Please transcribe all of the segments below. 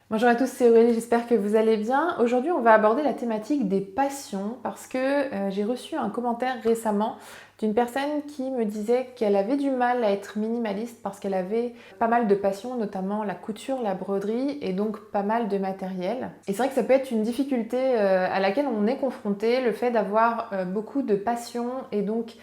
Bonjour à tous, c'est Aurélie, j'espère que vous allez bien. Aujourd'hui, on va aborder la thématique des passions parce que j'ai reçu un commentaire récemment d'une personne qui me disait qu'elle avait du mal à être minimaliste parce qu'elle avait pas mal de passions, notamment la couture, la broderie et donc pas mal de matériel. Et c'est vrai que ça peut être une difficulté à laquelle on est confronté, le fait d'avoir beaucoup de passions et donc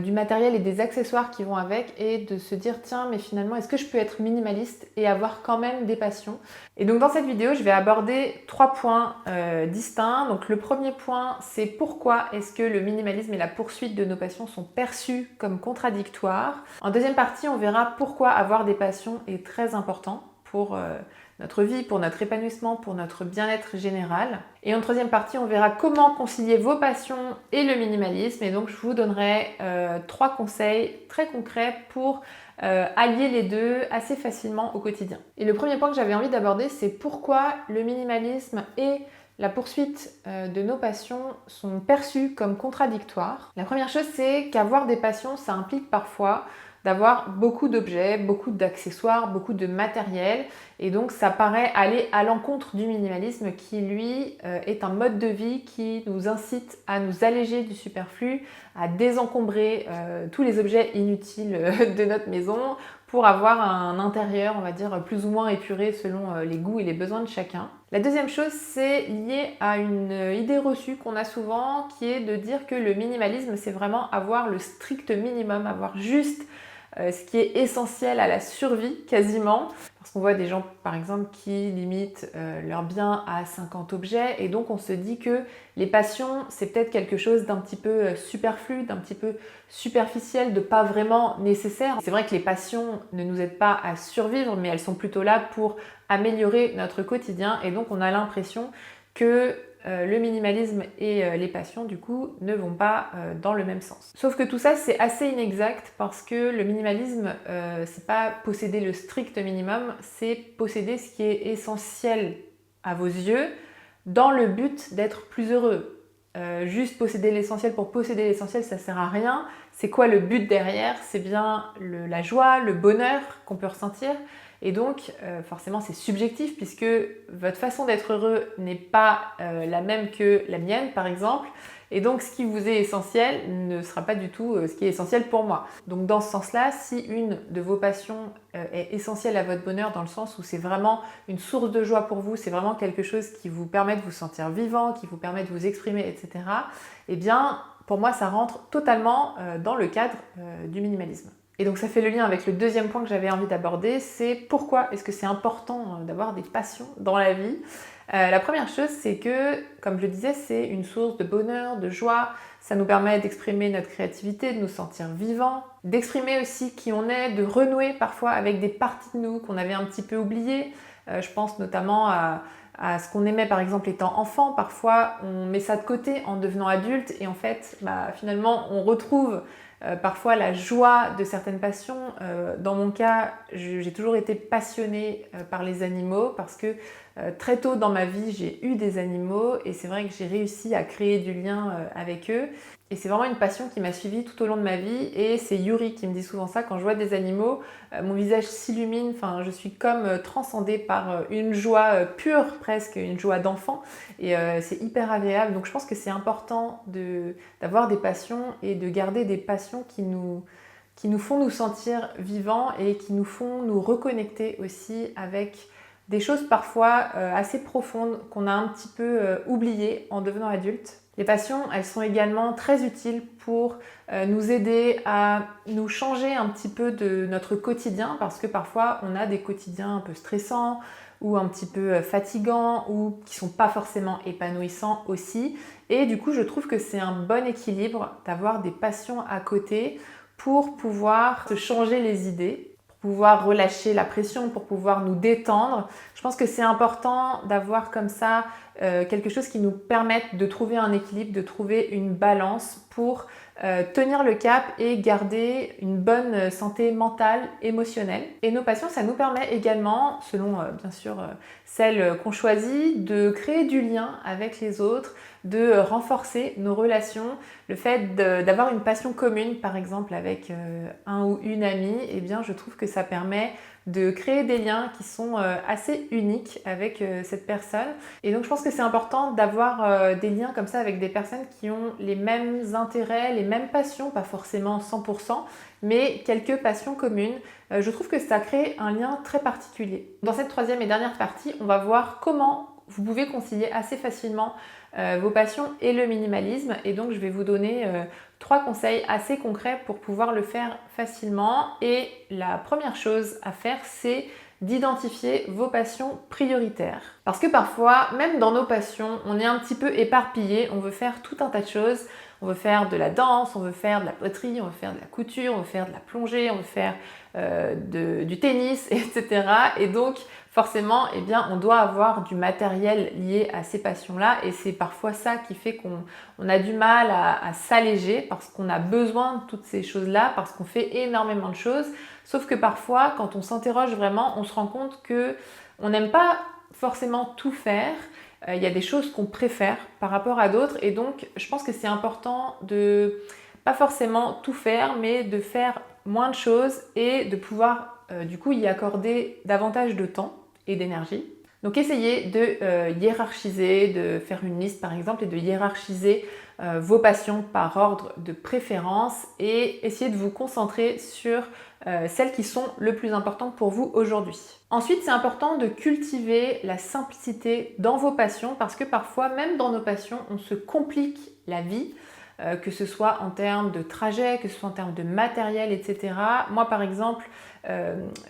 du matériel et des accessoires qui vont avec et de se dire tiens mais finalement est-ce que je peux être minimaliste et avoir quand même des passions. Et donc dans cette vidéo je vais aborder 3 points distincts. Donc le premier point c'est pourquoi est-ce que le minimalisme et la poursuite de nos passions sont perçus comme contradictoires. En deuxième partie on verra pourquoi avoir des passions est très important pour notre vie, pour notre épanouissement, pour notre bien-être général. Et en troisième partie, on verra comment concilier vos passions et le minimalisme. Et donc, je vous donnerai 3 conseils très concrets pour allier les deux assez facilement au quotidien. Et le premier point que j'avais envie d'aborder, c'est pourquoi le minimalisme et la poursuite de nos passions sont perçus comme contradictoires. La première chose, c'est qu'avoir des passions, ça implique parfois d'avoir beaucoup d'objets, beaucoup d'accessoires, beaucoup de matériel. Et donc ça paraît aller à l'encontre du minimalisme qui lui est un mode de vie qui nous incite à nous alléger du superflu, à désencombrer tous les objets inutiles de notre maison pour avoir un intérieur, on va dire, plus ou moins épuré selon les goûts et les besoins de chacun. La deuxième chose, c'est lié à une idée reçue qu'on a souvent qui est de dire que le minimalisme, c'est vraiment avoir le strict minimum, avoir juste ce qui est essentiel à la survie quasiment. Parce qu'on voit des gens par exemple qui limitent leurs biens à 50 objets et donc on se dit que les passions c'est peut-être quelque chose d'un petit peu superflu, d'un petit peu superficiel, de pas vraiment nécessaire. C'est vrai que les passions ne nous aident pas à survivre mais elles sont plutôt là pour améliorer notre quotidien et donc on a l'impression que le minimalisme et les passions du coup ne vont pas dans le même sens. Sauf que tout ça c'est assez inexact parce que le minimalisme c'est pas posséder le strict minimum, c'est posséder ce qui est essentiel à vos yeux dans le but d'être plus heureux. Juste posséder l'essentiel pour posséder l'essentiel, ça sert à rien. C'est quoi le but derrière? C'est bien la joie, le bonheur qu'on peut ressentir. Et donc, forcément, c'est subjectif puisque votre façon d'être heureux n'est pas la même que la mienne, par exemple. Et donc, ce qui vous est essentiel ne sera pas du tout ce qui est essentiel pour moi. Donc, dans ce sens-là, si une de vos passions est essentielle à votre bonheur, dans le sens où c'est vraiment une source de joie pour vous, c'est vraiment quelque chose qui vous permet de vous sentir vivant, qui vous permet de vous exprimer, etc., eh bien, pour moi, ça rentre totalement dans le cadre du minimalisme. Et donc ça fait le lien avec le deuxième point que j'avais envie d'aborder, c'est pourquoi est-ce que c'est important d'avoir des passions dans la vie. La première chose, c'est que, comme je le disais, c'est une source de bonheur, de joie. Ça nous permet d'exprimer notre créativité, de nous sentir vivants, d'exprimer aussi qui on est, de renouer parfois avec des parties de nous qu'on avait un petit peu oubliées. Je pense notamment à ce qu'on aimait par exemple étant enfant. Parfois, on met ça de côté en devenant adulte et en fait, finalement, on retrouve parfois la joie de certaines passions. Dans mon cas, j'ai toujours été passionnée par les animaux parce que très tôt dans ma vie, j'ai eu des animaux et c'est vrai que j'ai réussi à créer du lien avec eux. Et c'est vraiment une passion qui m'a suivie tout au long de ma vie et c'est Yuri qui me dit souvent ça, quand je vois des animaux, mon visage s'illumine, enfin, je suis comme transcendée par une joie pure, presque une joie d'enfant et c'est hyper agréable. Donc je pense que c'est important d'avoir des passions et de garder des passions qui nous font nous sentir vivants et qui nous font nous reconnecter aussi avec des choses parfois assez profondes qu'on a un petit peu oubliées en devenant adulte. Les passions, elles sont également très utiles pour nous aider à nous changer un petit peu de notre quotidien parce que parfois on a des quotidiens un peu stressants ou un petit peu fatigants ou qui sont pas forcément épanouissants aussi. Et du coup, je trouve que c'est un bon équilibre d'avoir des passions à côté pour pouvoir se changer les idées, pouvoir relâcher la pression, pour pouvoir nous détendre. Je pense que c'est important d'avoir comme ça quelque chose qui nous permette de trouver un équilibre, de trouver une balance pour tenir le cap et garder une bonne santé mentale, émotionnelle. Et nos passions, ça nous permet également, selon bien sûr celles qu'on choisit, de créer du lien avec les autres, de renforcer nos relations. Le fait d'avoir une passion commune, par exemple avec un ou une amie, eh bien je trouve que ça permet de créer des liens qui sont assez uniques avec cette personne. Et donc je pense que c'est important d'avoir des liens comme ça avec des personnes qui ont les mêmes intérêts, les mêmes passions, pas forcément 100%, mais quelques passions communes. Je trouve que ça crée un lien très particulier. Dans cette troisième et dernière partie, on va voir comment vous pouvez concilier assez facilement vos passions et le minimalisme. Et donc je vais vous donner 3 conseils assez concrets pour pouvoir le faire facilement. Et la première chose à faire, c'est d'identifier vos passions prioritaires. Parce que parfois, même dans nos passions, on est un petit peu éparpillé, on veut faire tout un tas de choses. On veut faire de la danse, on veut faire de la poterie, on veut faire de la couture, on veut faire de la plongée, on veut faire du tennis, etc. Et donc, forcément, eh bien, on doit avoir du matériel lié à ces passions-là. Et c'est parfois ça qui fait qu'on a du mal à s'alléger parce qu'on a besoin de toutes ces choses-là, parce qu'on fait énormément de choses. Sauf que parfois, quand on s'interroge vraiment, on se rend compte qu'on n'aime pas forcément tout faire. Il y a des choses qu'on préfère par rapport à d'autres et donc je pense que c'est important de pas forcément tout faire mais de faire moins de choses et de pouvoir du coup y accorder davantage de temps et d'énergie. Donc essayez de hiérarchiser, de faire une liste par exemple et de hiérarchiser vos passions par ordre de préférence et essayez de vous concentrer sur celles qui sont le plus importantes pour vous aujourd'hui. Ensuite, c'est important de cultiver la simplicité dans vos passions parce que parfois, même dans nos passions, on se complique la vie, que ce soit en termes de trajet, que ce soit en termes de matériel, etc. Moi, par exemple,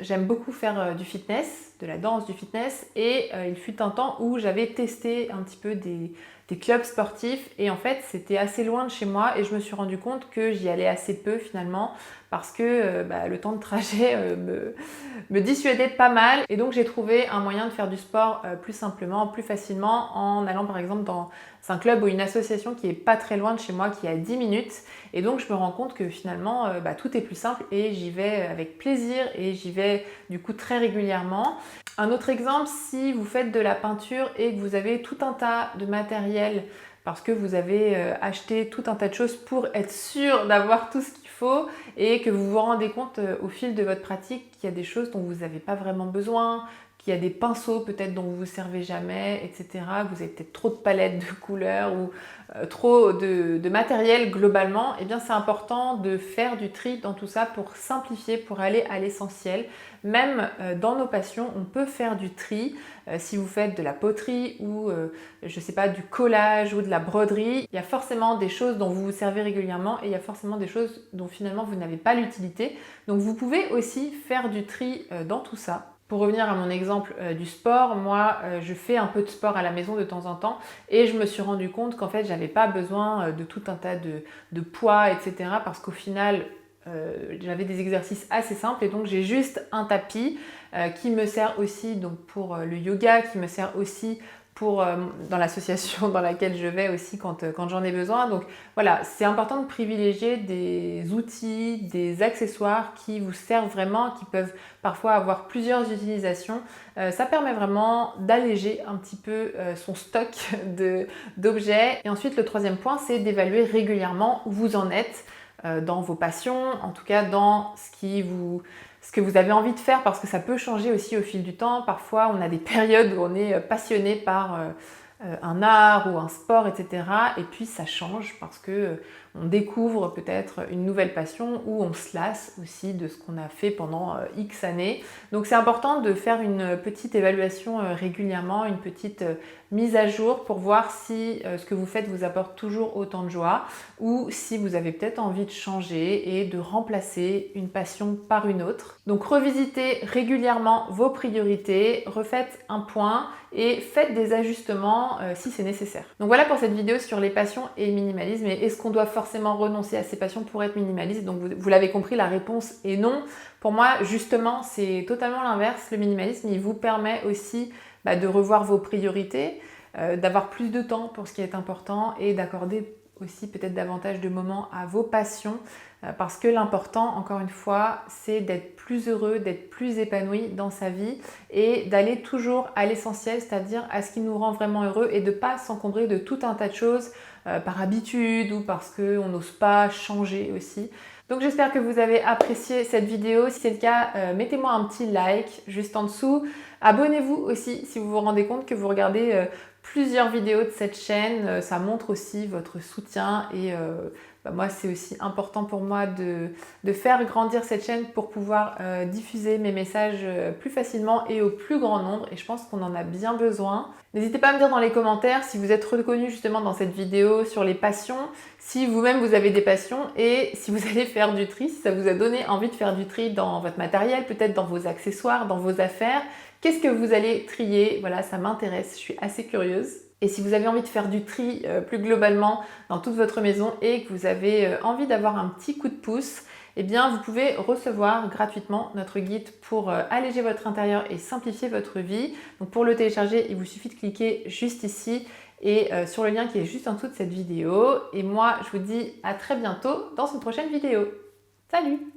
j'aime beaucoup faire du fitness, de la danse, du fitness et il fut un temps où j'avais testé un petit peu des clubs sportifs et en fait c'était assez loin de chez moi et je me suis rendu compte que j'y allais assez peu finalement parce que le temps de trajet me dissuadait pas mal et donc j'ai trouvé un moyen de faire du sport plus simplement, plus facilement en allant par exemple dans un club ou une association qui est pas très loin de chez moi, qui est à 10 minutes et donc je me rends compte que finalement tout est plus simple et j'y vais avec plaisir et j'y vais du coup très régulièrement. Un autre exemple, si vous faites de la peinture et que vous avez tout un tas de matériel parce que vous avez acheté tout un tas de choses pour être sûr d'avoir tout ce qu'il faut et que vous vous rendez compte au fil de votre pratique qu'il y a des choses dont vous n'avez pas vraiment besoin, qu'il y a des pinceaux peut-être dont vous ne vous servez jamais, etc. Vous avez peut-être trop de palettes de couleurs ou trop de matériel globalement, eh bien c'est important de faire du tri dans tout ça pour simplifier, pour aller à l'essentiel. Même dans nos passions, on peut faire du tri. Si vous faites de la poterie ou je sais pas, du collage ou de la broderie, il y a forcément des choses dont vous vous servez régulièrement et il y a forcément des choses dont finalement vous n'avez pas l'utilité. Donc vous pouvez aussi faire du tri dans tout ça. Pour revenir à mon exemple du sport, moi je fais un peu de sport à la maison de temps en temps et je me suis rendu compte qu'en fait j'avais pas besoin de tout un tas de poids, etc. parce qu'au final j'avais des exercices assez simples et donc j'ai juste un tapis qui me sert aussi donc pour le yoga, qui me sert aussi pour, dans l'association dans laquelle je vais aussi quand j'en ai besoin. Donc voilà, c'est important de privilégier des outils, des accessoires qui vous servent vraiment, qui peuvent parfois avoir plusieurs utilisations. Ça permet vraiment d'alléger un petit peu son stock d'objets. Et ensuite, le troisième point, c'est d'évaluer régulièrement où vous en êtes dans vos passions, en tout cas dans ce que vous avez envie de faire parce que ça peut changer aussi au fil du temps. Parfois, on a des périodes où on est passionné par un art ou un sport, etc. Et puis ça change parce que on découvre peut-être une nouvelle passion ou on se lasse aussi de ce qu'on a fait pendant X années. Donc c'est important de faire une petite évaluation régulièrement, une petite mise à jour pour voir si ce que vous faites vous apporte toujours autant de joie ou si vous avez peut-être envie de changer et de remplacer une passion par une autre. Donc revisitez régulièrement vos priorités, refaites un point et faites des ajustements si c'est nécessaire. Donc voilà pour cette vidéo sur les passions et le minimalisme. Et est-ce qu'on doit forcément renoncer à ses passions pour être minimaliste? Donc vous l'avez compris, la réponse est non. Pour moi, justement, c'est totalement l'inverse. Le minimalisme, il vous permet aussi de revoir vos priorités, d'avoir plus de temps pour ce qui est important et d'accorder aussi peut-être davantage de moments à vos passions parce que l'important, encore une fois, c'est d'être plus heureux, d'être plus épanoui dans sa vie et d'aller toujours à l'essentiel, c'est-à-dire à ce qui nous rend vraiment heureux et de ne pas s'encombrer de tout un tas de choses par habitude ou parce qu'on n'ose pas changer aussi. Donc j'espère que vous avez apprécié cette vidéo. Si c'est le cas, mettez-moi un petit like juste en dessous. Abonnez-vous aussi si vous vous rendez compte que vous regardez plusieurs vidéos de cette chaîne. Ça montre aussi votre soutien et moi c'est aussi important pour moi de faire grandir cette chaîne pour pouvoir diffuser mes messages plus facilement et au plus grand nombre, et je pense qu'on en a bien besoin. N'hésitez pas à me dire dans les commentaires si vous êtes reconnu justement dans cette vidéo sur les passions, si vous-même vous avez des passions et si vous allez faire du tri, si ça vous a donné envie de faire du tri dans votre matériel, peut-être dans vos accessoires, dans vos affaires. Qu'est-ce que vous allez trier? Voilà, ça m'intéresse, je suis assez curieuse. Et si vous avez envie de faire du tri plus globalement dans toute votre maison et que vous avez envie d'avoir un petit coup de pouce, eh bien vous pouvez recevoir gratuitement notre guide pour alléger votre intérieur et simplifier votre vie. Donc pour le télécharger, il vous suffit de cliquer juste ici et sur le lien qui est juste en dessous de cette vidéo. Et moi, je vous dis à très bientôt dans une prochaine vidéo. Salut!